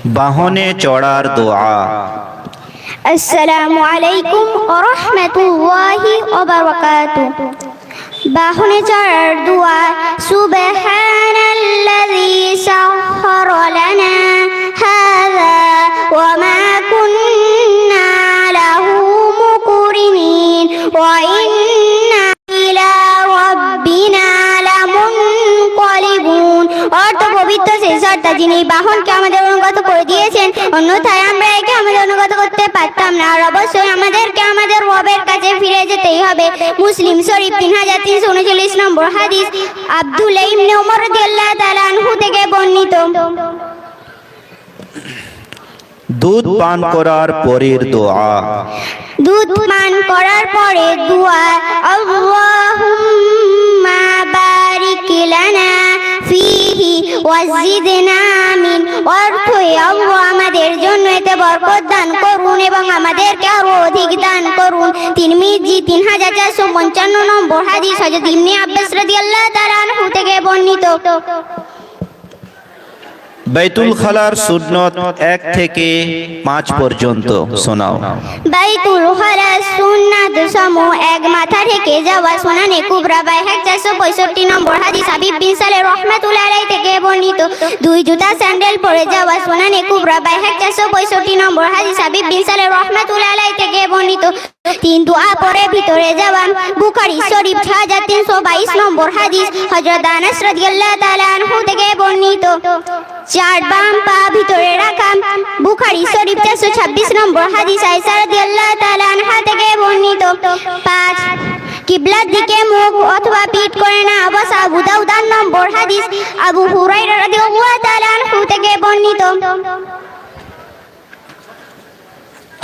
বাহনে চড়ার দোয়া। আসসালামু আলাইকুম ওয়া রাহমাতুল্লাহি ওয়া বারাকাতুহু। বাহনে চড়ার দোয়া। সুবহানাল্লাযী সাখখারা লানা হাযা ওয়া মা কুন্না লাহু মুকরিনিন ওয়া ইন্না ইলা রাব্বিনা লামুনকালিবুন। অর্থ পবিত্র সেই সত্তা যিনি বাহনকে আমাদের অনুগত করে দিয়েছেন, অন্যথায় আমরা একে আমাদের অনুগত করতে পারতাম না। আর অবশ্যই আমাদেরকে আমাদের রবের কাছে ফিরে যেতেই হবে। মুসলিম শরীফ 3339 নম্বর হাদিস। আব্দুল্লাহ ইবনে উমর রাদিয়াল্লাহু তাআলা আনহু থেকে বর্ণিত। দুধ পান করার পরের দোয়া। দুধ পান করার পরে দোয়া। আল্লাহুম্মা বারিক লানা ফিহি ওয়াজিদনা মিন। অর্থ, আল্লাহ আমাদের জন্য এতে বরকত দান করুন এবং আমাদেরকে আরো অধিক দান করুন। তিরমিজি 3455 নম্বর হাদিস। হযরত ইবনে আব্বাস রাদিয়াল্লাহু তাআলা আনহু থেকে বর্ণিত। বাইতুল খালার সুন্নত 1 থেকে 5 পর্যন্ত শোনাও। বাইতুল খালার সুন্নাত সমূহ: 1 মাথা ঢেকে যাওয়া। সুনানে কুবরা বাইহাক 465 নম্বর হাদিস। হাবিব বিন সালেহ রাহমাতুল্লাহি আলাইহি থেকে বর্ণিত। 2 জুতা স্যান্ডেল পরে যাওয়া। সুনানে কুবরা বাইহাক 465 নম্বর হাদিস। হাবিব বিন সালেহ রাহমাতুল্লাহি আলাইহি থেকে বর্ণিত। 3 দোয়া পরে ভিতরে যাওয়া। বুখারী শরীফ 6322 নম্বর হাদিস। হযরত আনাস রাদিয়াল্লাহু তাআলা আনহু থেকে বর্ণিত। 4 বাম পা ভিতরে রাখা। বুখারী শরীফ 426 নম্বর হাদিস। আয়েশা রাদিয়াল্লাহু তাআলা আনহা থেকে বর্ণিত। 5 কিবলার দিকে মুখ অথবা পিঠ করে না বসা। আবু দাউদ 8 নম্বর হাদিস। আবু হুরায়রা রাদিয়াল্লাহু তাআলা আনহু থেকে বর্ণিত।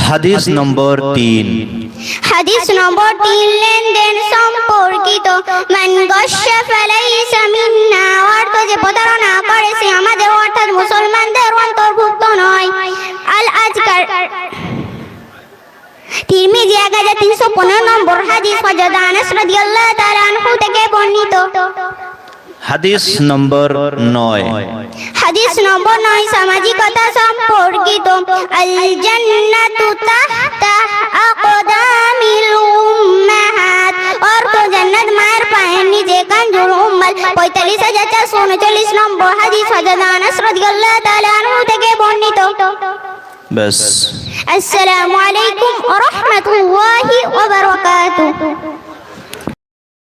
হাদিস নম্বর 3। হাদিস নম্বর 3 লেনদেন সম্পর্কিত। মান গাশশা ফালাইসা মিন্না। অর্থ, যে প্রতারণা করে সে আমাদের অর্থাৎ মুসলমানদের অন্তর্ভুক্ত নয়। আল আজকার তিরমিজি 1315 নম্বর হাদিস। হযরত আনাস রাদিয়াল্লাহু তাআলা আনহু থেকে বর্ণিত। হাদিস নম্বর 9। হাদিস নম্বর 9 সামাজিকতা সম্পর্কিত। আল জান্নাতু তাহতা আকদামিল উম্মাহাত। অর্থ, জান্নাত মায়ের পায়ের নিচে কানজুর উম্মাত। 45439 নম্বর হাদিস। হযরত আনাস রাদিয়াল্লাহু তাআলা আনহু থেকে বর্ণিত। বাস। আসসালামু আলাইকুম ওয়া রাহমাতুল্লাহি ওয়া বারাকাতুহু।